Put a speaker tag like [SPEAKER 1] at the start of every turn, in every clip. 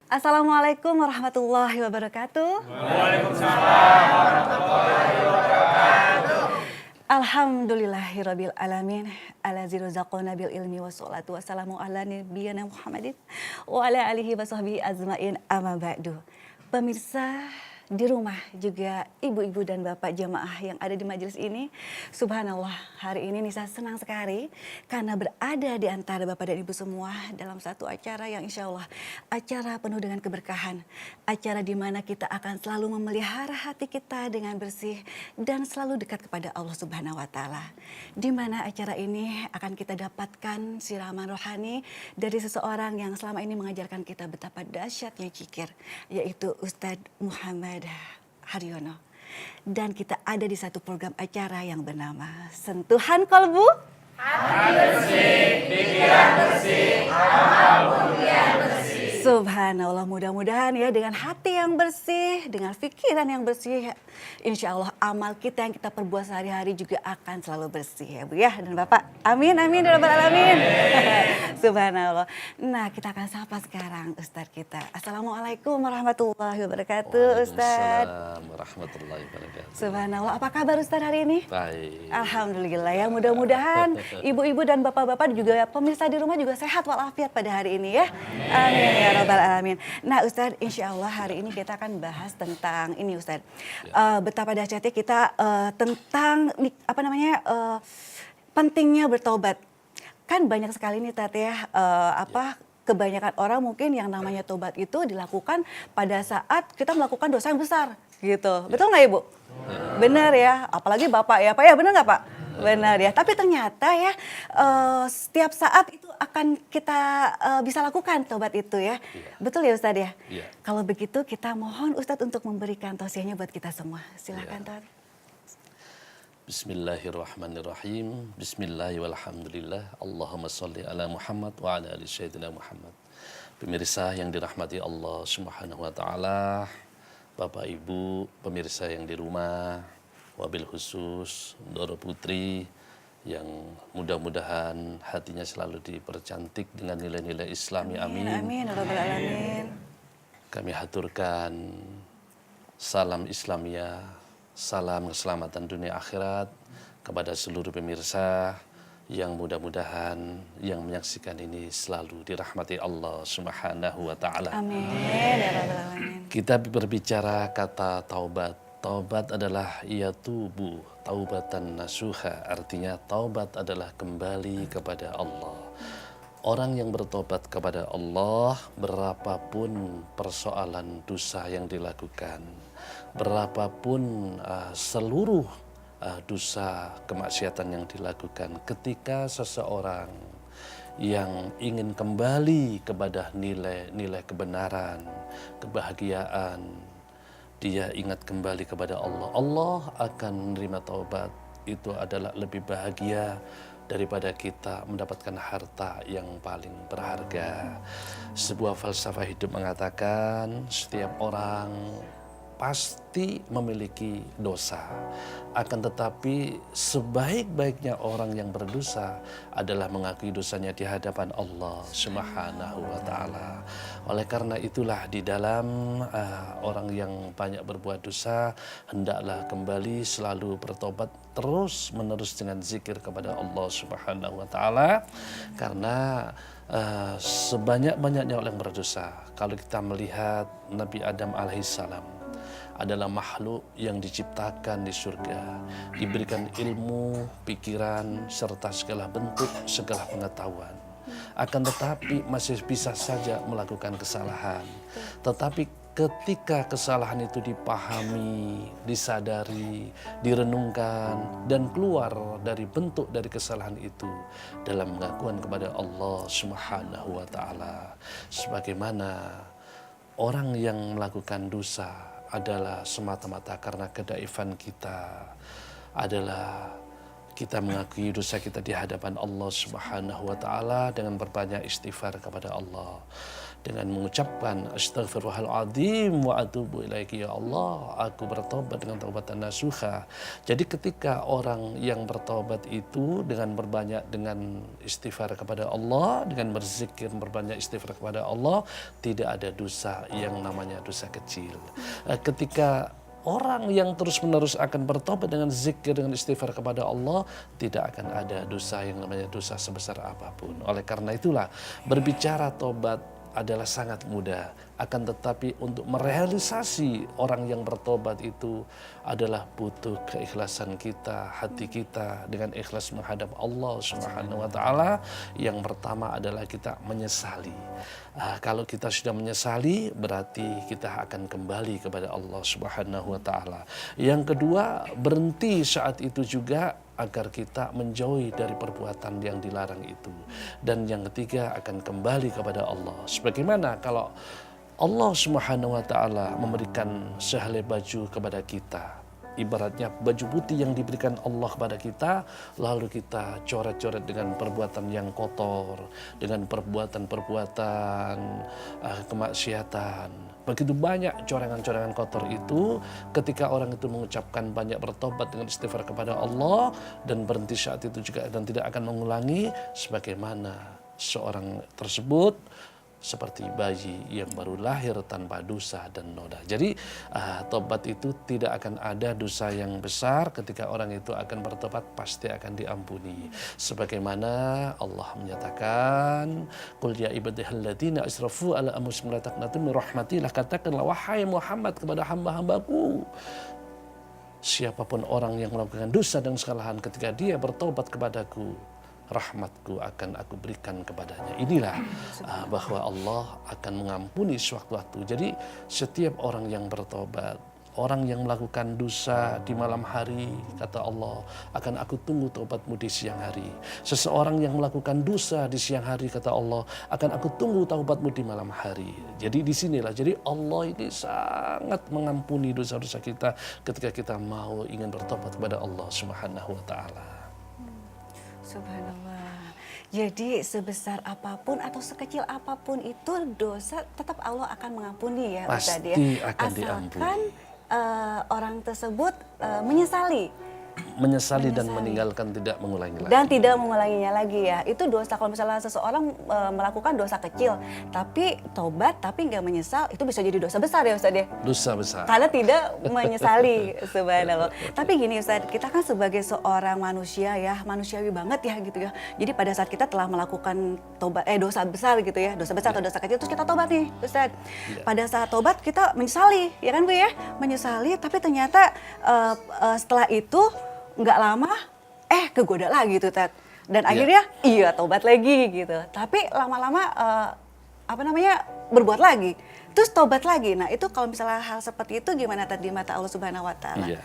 [SPEAKER 1] Assalamualaikum warahmatullahi wabarakatuh. Alhamdulillahirabbil alamin. Allazi razaqana bil ilmi wassalatu wassalamu ala nabiyyina Muhammadin wa ala alihi wa sahbihi ajmain amma ba'du. Pemirsa di rumah juga ibu-ibu dan bapak jamaah yang ada di majelis ini, subhanallah, hari ini Nisa senang sekali karena berada di antara bapak dan ibu semua dalam satu acara yang insya Allah acara penuh dengan keberkahan, acara di mana kita akan selalu memelihara hati kita dengan bersih dan selalu dekat kepada Allah Subhanahu wa Ta'ala. Di mana acara ini akan kita dapatkan siraman rohani dari seseorang yang selama ini mengajarkan kita betapa dahsyatnya zikir, yaitu Ustadz Muhammad Haryono. Dan kita ada di satu program acara yang bernama Sentuhan Kolbu. Hati bersih, pikiran bersih, amal kemudian bersih. Subhanallah, mudah-mudahan ya dengan hati yang bersih, dengan pikiran yang bersih, insya Allah amal kita yang kita perbuat sehari-hari juga akan selalu bersih ya Bu ya dan Bapak. Amin, amin ya Rabbal Alamin. Subhanallah. Nah, kita akan sapa sekarang Ustadz kita. Assalamualaikum warahmatullahi wabarakatuh Ustadz.
[SPEAKER 2] Waalaikumsalam warahmatullahi wabarakatuh.
[SPEAKER 1] Subhanallah, apa kabar Ustadz hari ini?
[SPEAKER 2] Baik.
[SPEAKER 1] Alhamdulillah ya, mudah-mudahan ibu-ibu dan bapak-bapak juga pemirsa di rumah juga sehat walafiat pada hari ini ya. Amin ya Rabbal Alamin. Nah Ustadz, insya Allah hari ini kita akan bahas tentang ini Ustadz. Betapa dahsyatnya kita tentang pentingnya bertobat. Kan banyak sekali nih Tat ya, kebanyakan orang mungkin yang namanya tobat itu dilakukan pada saat kita melakukan dosa yang besar gitu. Betul nggak Ibu? Benar ya, apalagi Bapak ya Pak ya, benar nggak Pak? Benar ya, tapi ternyata ya setiap saat itu akan kita bisa lakukan tobat itu ya. Betul ya Ustadz ya? Kalau begitu kita mohon Ustadz untuk memberikan tausiahnya buat kita semua. Silakan Tat.
[SPEAKER 2] Bismillahirrahmanirrahim. Bismillahirrahmanirrahim. Allahumma salli ala Muhammad wa ala ali sayyidina Muhammad. Pemirsa yang dirahmati Allah Subhanahu wa Ta'ala, Bapak Ibu, pemirsa yang di rumah, wabil khusus Doro Putri yang mudah-mudahan hatinya selalu dipercantik dengan nilai-nilai Islami. Amin.
[SPEAKER 1] Amin. Rabbal Alamin.
[SPEAKER 2] Kami haturkan salam Islamia, salam keselamatan dunia akhirat kepada seluruh pemirsa yang mudah-mudahan yang menyaksikan ini selalu dirahmati Allah Subhanahu wa Ta'ala.
[SPEAKER 1] Amin ya Rabbal Alamin.
[SPEAKER 2] Kita berbicara kata taubat. Taubat adalah yatubu, taubatan nasuha, artinya taubat adalah kembali kepada Allah. Orang yang bertobat kepada Allah, berapapun persoalan dosa yang dilakukan, berapapun seluruh dosa kemaksiatan yang dilakukan, ketika seseorang yang ingin kembali kepada nilai-nilai kebenaran, kebahagiaan, dia ingat kembali kepada Allah, Allah akan menerima taubat. Itu adalah lebih bahagia daripada kita mendapatkan harta yang paling berharga. Sebuah falsafah hidup mengatakan setiap orang pasti memiliki dosa. Akan tetapi sebaik-baiknya orang yang berdosa adalah mengakui dosanya di hadapan Allah Subhanahu wa Ta'ala. Oleh karena itulah di dalam orang yang banyak berbuat dosa, hendaklah kembali selalu bertobat terus menerus dengan zikir kepada Allah Subhanahu wa Ta'ala. Karena sebanyak-banyaknya orang yang berdosa, kalau kita melihat Nabi Adam alaihissalam adalah makhluk yang diciptakan di surga, diberikan ilmu, pikiran, serta segala bentuk, segala pengetahuan. Akan tetapi masih bisa saja melakukan kesalahan. Tetapi ketika kesalahan itu dipahami, disadari, direnungkan, dan keluar dari bentuk dari kesalahan itu dalam pengakuan kepada Allah Subhanahu wa Ta'ala. Sebagaimana orang yang melakukan dosa adalah semata-mata karena kedaifan kita, adalah kita mengakui dosa kita di hadapan Allah Subhanahu wa Ta'ala dengan berbanyak istighfar kepada Allah. dengan mengucapkan astaghfirullahaladzim wa atubu ilaiki, ya Allah, aku bertobat dengan taubatan nasuha. Jadi ketika orang yang bertobat itu dengan berbanyak dengan istighfar kepada Allah, dengan berzikir berbanyak istighfar kepada Allah, tidak ada dosa yang namanya dosa kecil. Ketika orang yang terus-menerus akan bertobat dengan zikir, dengan istighfar kepada Allah, tidak akan ada dosa yang namanya dosa sebesar apapun. Oleh karena itulah, berbicara tobat adalah sangat mudah. Akan tetapi untuk merealisasi orang yang bertobat itu adalah butuh keikhlasan kita, hati kita dengan ikhlas menghadap Allah Subhanahu wa taala. Yang pertama adalah kita menyesali. Kalau kita sudah menyesali, berarti kita akan kembali kepada Allah Subhanahu wa taala. Yang kedua, berhenti saat itu juga agar kita menjauhi dari perbuatan yang dilarang itu. Dan yang ketiga, akan kembali kepada Allah. Sebagaimana kalau Allah Subhanahu wa taala memberikan sehelai baju kepada kita, ibaratnya baju putih yang diberikan Allah kepada kita, lalu kita coret-coret dengan perbuatan yang kotor, dengan perbuatan-perbuatan kemaksiatan. Begitu banyak corengan-corengan kotor itu, ketika orang itu mengucapkan banyak bertobat dengan istighfar kepada Allah dan berhenti saat itu juga dan tidak akan mengulangi, sebagaimana seorang tersebut seperti bayi yang baru lahir tanpa dosa dan noda. Jadi tobat itu tidak akan ada dosa yang besar. Ketika orang itu akan bertobat, pasti akan diampuni. Sebagaimana Allah menyatakan, "Qul ya ibadiyalladzina asrafu ala anfusihim la taqnatu min rahmatillah." Katakanlah wahai Muhammad kepada hamba-hambaku, siapapun orang yang melakukan dosa dan kesalahan, ketika dia bertobat kepadaku, rahmatku akan aku berikan kepadanya. Inilah bahwa Allah akan mengampuni sewaktu-waktu. Jadi setiap orang yang bertobat, orang yang melakukan dosa di malam hari, kata Allah, akan aku tunggu taubatmu di siang hari. Seseorang yang melakukan dosa di siang hari, kata Allah, akan aku tunggu taubatmu di malam hari. Jadi disinilah, jadi Allah ini sangat mengampuni dosa-dosa kita ketika kita mau ingin bertobat kepada Allah Subhanahu wa taala.
[SPEAKER 1] Subhanallah. Jadi sebesar apapun atau sekecil apapun itu dosa tetap Allah akan mengampuni ya Ustaz ya.
[SPEAKER 2] Pasti akan
[SPEAKER 1] Asalkan
[SPEAKER 2] diampuni.
[SPEAKER 1] Orang tersebut menyesali
[SPEAKER 2] Dan meninggalkan, tidak mengulangi lagi.
[SPEAKER 1] dan tidak mengulanginya lagi ya. Itu dosa kalau misalnya seseorang melakukan dosa kecil tapi tobat tapi nggak menyesal, itu bisa jadi dosa besar ya Ustaz ya.
[SPEAKER 2] Dosa besar.
[SPEAKER 1] Karena tidak menyesali, subhanallah. Tapi gini Ustaz, kita kan sebagai seorang manusia ya, manusiawi banget ya gitu ya. Jadi pada saat kita telah melakukan dosa besar gitu ya, dosa besar atau dosa kecil, terus kita tobat nih Ustaz. Pada saat tobat kita menyesali, ya kan Bu ya? Menyesali, tapi ternyata setelah itu nggak lama, kegoda lagi tuh Tat. Dan akhirnya iya tobat lagi gitu. Tapi lama-lama berbuat lagi. Terus tobat lagi. Nah itu kalau misalnya hal seperti itu gimana tadi mata Allah Subhanahu wa taala?
[SPEAKER 2] Iya.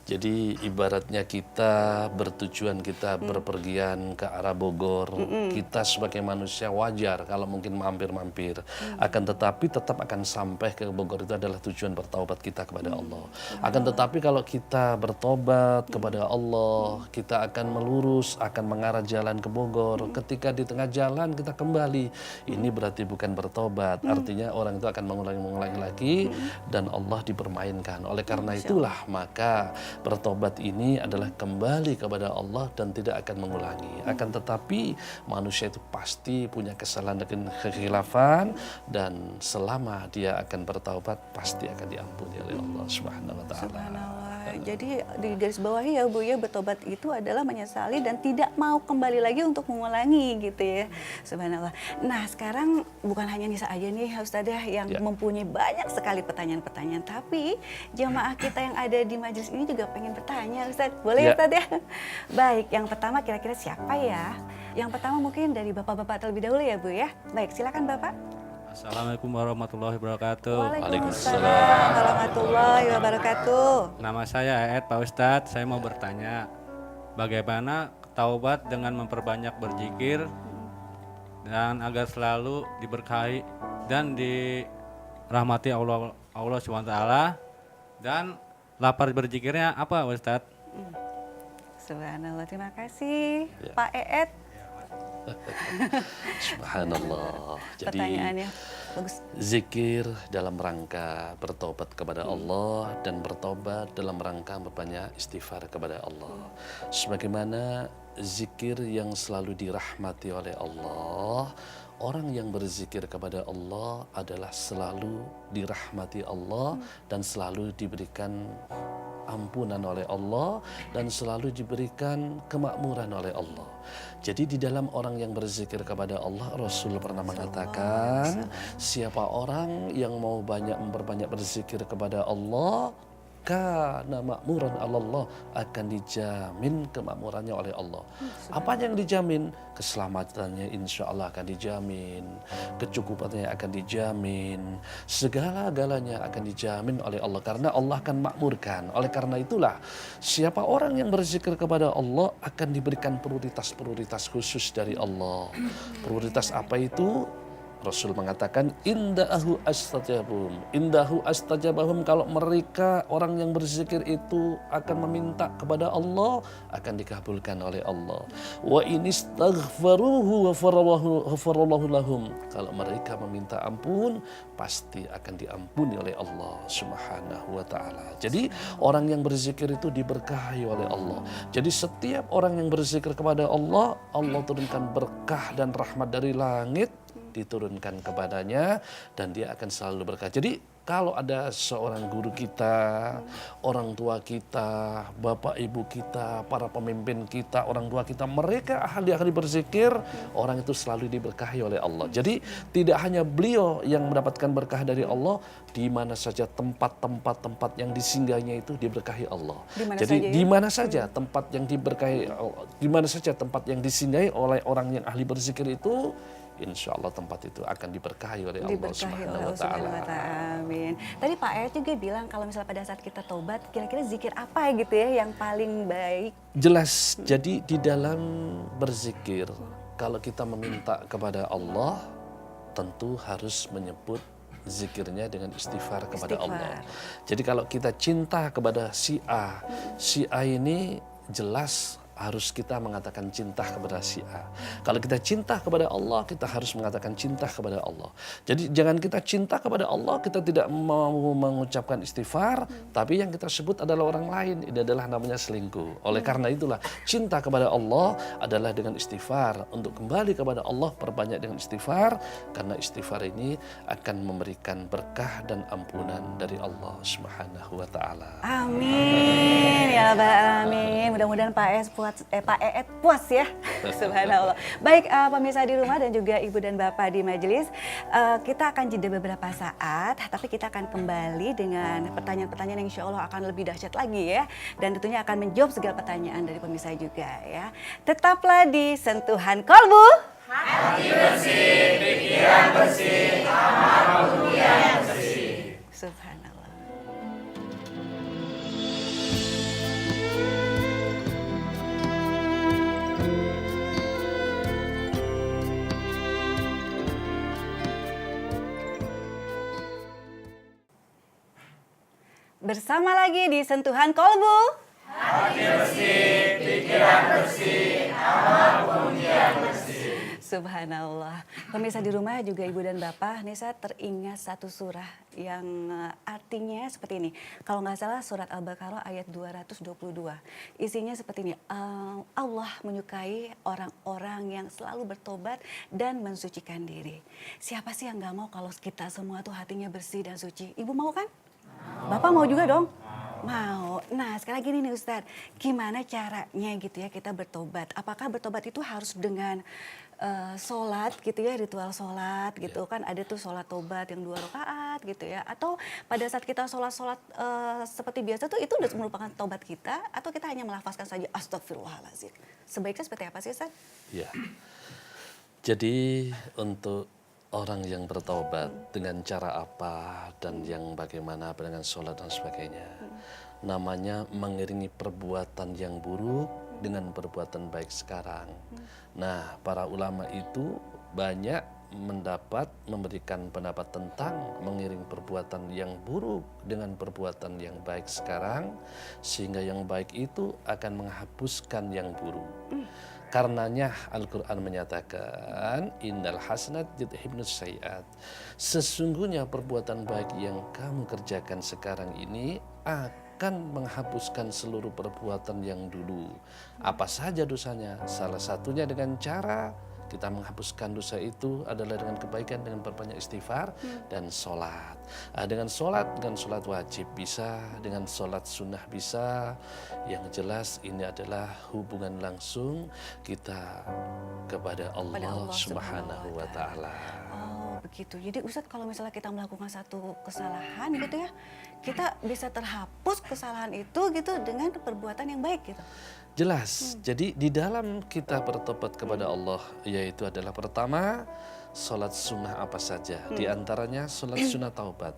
[SPEAKER 2] Jadi ibaratnya kita bertujuan, kita berpergian ke arah Bogor, kita sebagai manusia wajar kalau mungkin mampir-mampir. Akan tetapi tetap akan sampai ke Bogor, itu adalah tujuan bertaubat kita kepada Allah. Akan tetapi kalau kita bertobat kepada Allah, kita akan melurus, akan mengarah jalan ke Bogor. Ketika di tengah jalan kita kembali, ini berarti bukan bertobat. Artinya orang itu akan mengulangi lagi dan Allah dipermainkan. Oleh karena itulah maka bertobat ini adalah kembali kepada Allah dan tidak akan mengulangi. Akan tetapi manusia itu pasti punya kesalahan dan kekhilafan, dan selama dia akan bertaubat pasti akan diampuni oleh Allah Subhanahu wa taala.
[SPEAKER 1] Subhanallah. Jadi di garis bawahi ya Bu ya, bertobat itu adalah menyesali dan tidak mau kembali lagi untuk mengulangi gitu ya. Subhanallah. Nah sekarang bukan hanya Nisa aja nih Ustadzah yang mempunyai banyak sekali pertanyaan-pertanyaan, tapi jamaah kita yang ada di majelis ini juga pengen bertanya Ustadz. Boleh Ustadz ya? Baik, yang pertama kira-kira siapa ya? Yang pertama mungkin dari Bapak-Bapak terlebih dahulu ya Bu ya. Baik, silakan Bapak.
[SPEAKER 3] Assalamualaikum warahmatullahi wabarakatuh.
[SPEAKER 1] Waalaikumsalam warahmatullahi wabarakatuh.
[SPEAKER 3] Nama saya Ed Pak Ustadz. Saya mau bertanya, bagaimana taubat dengan memperbanyak berzikir dan agar selalu diberkahi dan dirahmati Allah SWT, dan lapar berzikirnya apa Ustadz?
[SPEAKER 1] Subhanallah, terima kasih Pak Eed.
[SPEAKER 2] Subhanallah. Jadi
[SPEAKER 1] Pertanyaannya bagus.
[SPEAKER 2] zikir dalam rangka bertobat kepada Allah dan bertobat dalam rangka berbanyak istighfar kepada Allah. Sebagaimana zikir yang selalu dirahmati oleh Allah, orang yang berzikir kepada Allah adalah selalu dirahmati Allah dan selalu diberikan ampunan oleh Allah dan selalu diberikan kemakmuran oleh Allah. Jadi di dalam orang yang berzikir kepada Allah, Rasul pernah mengatakan, siapa orang yang mau memperbanyak berzikir kepada Allah, kana makmuran Allah, akan dijamin kemakmurannya oleh Allah. Apa yang dijamin? Keselamatannya insya Allah akan dijamin, kecukupannya akan dijamin, segala-galanya akan dijamin oleh Allah karena Allah akan makmurkan. Oleh karena itulah siapa orang yang berzikir kepada Allah akan diberikan prioritas-prioritas khusus dari Allah. Prioritas apa itu? Rasul mengatakan indahu astajabahum, kalau mereka orang yang berzikir itu akan meminta kepada Allah akan dikabulkan oleh Allah. Wa inistaghfaruhu ghafarallahu lahum, kalau mereka meminta ampun pasti akan diampuni oleh Allah Subhanahu wa taala. Jadi orang yang berzikir itu diberkahi oleh Allah. Jadi setiap orang yang berzikir kepada Allah, Allah turunkan berkah dan rahmat dari langit diturunkan kepadanya dan dia akan selalu berkah. Jadi kalau ada seorang guru kita, orang tua kita, bapak ibu kita, para pemimpin kita, orang tua kita, mereka ahli-ahli berzikir, orang itu selalu diberkahi oleh Allah. Jadi tidak hanya beliau yang mendapatkan berkah dari Allah, di mana saja tempat-tempat yang disinggahinya itu diberkahi Allah. Jadi di mana saja tempat yang diberkahi, di mana saja tempat yang disinggahi oleh orang yang ahli berzikir itu, insya Allah tempat itu akan diberkahi oleh Allah Subhanahu wa Ta'ala.
[SPEAKER 1] Amin. Tadi Pak Ayat juga bilang kalau misalnya pada saat kita taubat, kira-kira zikir apa gitu ya yang paling baik?
[SPEAKER 2] Jelas, jadi di dalam berzikir, kalau kita meminta kepada Allah, tentu harus menyebut zikirnya dengan istighfar kepada Allah. Jadi kalau kita cinta kepada si A ini jelas harus kita mengatakan cinta kepada si A. Kalau kita cinta kepada Allah, kita harus mengatakan cinta kepada Allah. Jadi jangan kita cinta kepada Allah, kita tidak mau mengucapkan istighfar, tapi yang kita sebut adalah orang lain. Ini adalah namanya selingkuh. Oleh karena itulah, cinta kepada Allah adalah dengan istighfar. Untuk kembali kepada Allah, perbanyak dengan istighfar, karena istighfar ini akan memberikan berkah dan ampunan dari Allah Subhanahu wa Ta'ala.
[SPEAKER 1] Amin. Ya Rabbal Alamin. Mudah-mudahan Pak Eet puas ya. Subhanallah. Baik pemirsa di rumah dan juga ibu dan bapak di majelis, kita akan jeda beberapa saat, tapi kita akan kembali dengan pertanyaan-pertanyaan yang insya Allah akan lebih dahsyat lagi ya. Dan tentunya akan menjawab segala pertanyaan dari pemirsa juga ya. Tetaplah di Sentuhan Kolbu. Hati bersih, pikiran bersih, amal dunia bersih. Subhanallah. Bersama lagi di Sentuhan Kolbu. Hati bersih, pikiran bersih, amal dunia bersih. Subhanallah. Pemirsa di rumah juga ibu dan bapak, nih saya teringat satu surah yang artinya seperti ini. Kalau nggak salah surat Al-Baqarah ayat 222. Isinya seperti ini. Allah menyukai orang-orang yang selalu bertobat dan mensucikan diri. Siapa sih yang nggak mau kalau kita semua tuh hatinya bersih dan suci? Ibu mau kan? Bapak mau juga dong? Mau. Nah sekarang gini nih Ustadz, gimana caranya gitu ya kita bertobat? Apakah bertobat itu harus dengan sholat gitu ya, ritual sholat gitu kan? Ada tuh sholat tobat yang 2 rakaat gitu ya. Atau pada saat kita sholat seperti biasa tuh itu udah merupakan tobat kita? Atau kita hanya melafazkan saja astagfirullahaladzim? Sebaiknya seperti apa sih Ustadz?
[SPEAKER 2] Ya, jadi untuk orang yang bertaubat dengan cara apa dan yang bagaimana dengan sholat dan sebagainya. Namanya mengiringi perbuatan yang buruk dengan perbuatan baik sekarang. Nah, para ulama itu banyak memberikan pendapat tentang mengiring perbuatan yang buruk dengan perbuatan yang baik sekarang, sehingga yang baik itu akan menghapuskan yang buruk. Karenanya Al-Quran menyatakan innal hasanat yudhibnus sayiat. Sesungguhnya perbuatan baik yang kamu kerjakan sekarang ini akan menghapuskan seluruh perbuatan yang dulu. Apa saja dosanya? Salah satunya dengan cara kita menghapuskan dosa itu adalah dengan kebaikan, dengan berbanyak istighfar dan sholat. Dengan sholat wajib bisa, dengan sholat sunnah bisa. Yang jelas ini adalah hubungan langsung kita kepada Allah Subhanahu wa Ta'ala.
[SPEAKER 1] Oh begitu. Jadi Ustadz, kalau misalnya kita melakukan satu kesalahan gitu ya, kita bisa terhapus kesalahan itu gitu dengan perbuatan yang baik gitu.
[SPEAKER 2] Jelas. Jadi di dalam kita bertobat kepada Allah, yaitu adalah pertama sholat sunnah apa saja. Di antaranya sholat sunnah taubat.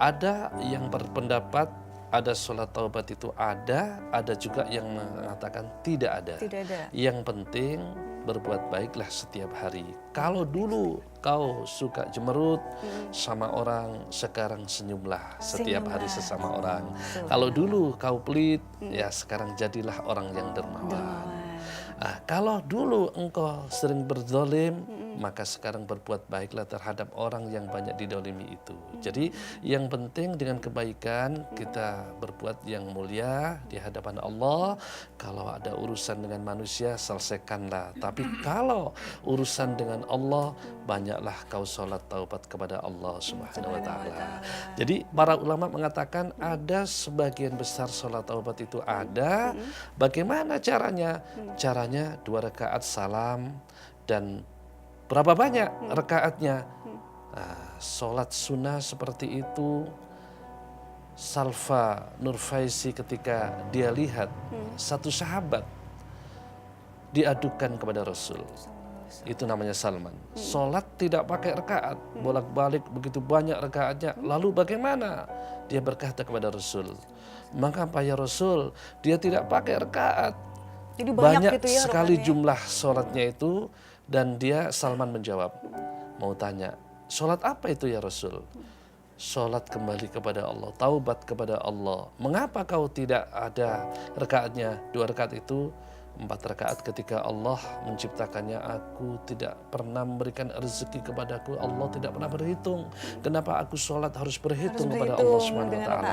[SPEAKER 2] Ada yang berpendapat ada sholat taubat itu ada juga yang mengatakan tidak ada.
[SPEAKER 1] Tidak ada.
[SPEAKER 2] Yang penting berbuat baiklah setiap hari. Kalau dulu kau suka jemerut sama orang, sekarang senyumlah setiap hari sesama orang. Kalau dulu kau pelit, ya sekarang jadilah orang yang dermawan. Kalau dulu engkau sering berzalim, maka sekarang berbuat baiklah terhadap orang yang banyak didolimi itu. Jadi yang penting dengan kebaikan kita berbuat yang mulia di hadapan Allah. Kalau ada urusan dengan manusia, selesaikanlah. Tapi kalau urusan dengan Allah, banyaklah kau sholat taubat kepada Allah Subhanahu wa Ta'ala. Jadi para ulama mengatakan ada sebagian besar sholat taubat itu ada. Bagaimana caranya? Caranya 2 rakaat salam dan berapa banyak rakaatnya? Sholat sunnah seperti itu. Salva Nurfaisi ketika dia lihat satu sahabat diadukan kepada Rasul. Itu namanya Salman. Sholat tidak pakai rakaat, bolak-balik begitu banyak rakaatnya. Lalu bagaimana? Dia berkata kepada Rasul, mengapa ya Rasul dia tidak pakai rakaat?
[SPEAKER 1] Jadi
[SPEAKER 2] Banyak
[SPEAKER 1] gitu ya
[SPEAKER 2] sekali
[SPEAKER 1] rakaatnya.
[SPEAKER 2] jumlah sholatnya itu. Dan dia Salman menjawab, mau tanya, sholat apa itu ya Rasul? Sholat kembali kepada Allah, taubat kepada Allah. Mengapa kau tidak ada rakaatnya? 2 rakaat itu 4 rakaat ketika Allah menciptakannya, aku tidak pernah memberikan rezeki kepadaku, Allah tidak pernah berhitung. Kenapa aku sholat harus berhitung kepada Allah Subhanahu wa Ta'ala?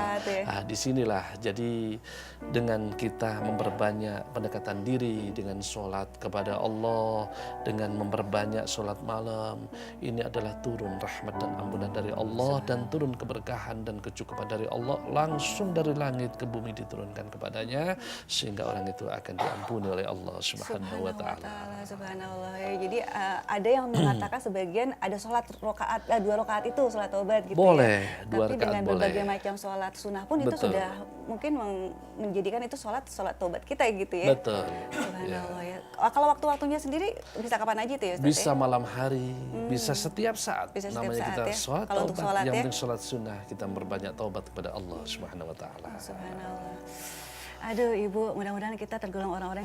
[SPEAKER 2] Disinilah jadi dengan kita memperbanyak pendekatan diri dengan sholat kepada Allah, dengan memperbanyak sholat malam, ini adalah turun rahmat dan ampunan dari Allah dan turun keberkahan dan kecukupan dari Allah langsung dari langit ke bumi diturunkan kepadanya, sehingga orang itu akan diampuni oleh Allah Subhanahu wa Ta'ala.
[SPEAKER 1] Subhanallah ya. Jadi ada yang mengatakan sebagian ada sholat rakaat 2 rakaat itu sholat taubat gitu
[SPEAKER 2] Boleh,
[SPEAKER 1] ya.
[SPEAKER 2] 2
[SPEAKER 1] Tapi
[SPEAKER 2] rakaat
[SPEAKER 1] dengan
[SPEAKER 2] boleh.
[SPEAKER 1] berbagai macam sholat sunnah pun itu
[SPEAKER 2] Betul.
[SPEAKER 1] sudah mungkin menjadikan itu sholat taubat kita gitu ya.
[SPEAKER 2] Betul.
[SPEAKER 1] Subhanallah ya. Kalau waktu-waktunya sendiri bisa kapan aja itu ya Ustaz?
[SPEAKER 2] Bisa malam hari, bisa setiap saat.
[SPEAKER 1] Bisa setiap
[SPEAKER 2] Namanya
[SPEAKER 1] saat
[SPEAKER 2] kita
[SPEAKER 1] ya.
[SPEAKER 2] sholat
[SPEAKER 1] Kalau untuk
[SPEAKER 2] taubat,
[SPEAKER 1] sholat
[SPEAKER 2] yang
[SPEAKER 1] ya.
[SPEAKER 2] penting sholat sunnah, kita berbanyak taubat kepada Allah Subhanahu wa Ta'ala.
[SPEAKER 1] Subhanallah. Aduh Ibu, mudah-mudahan kita tergolong orang-orang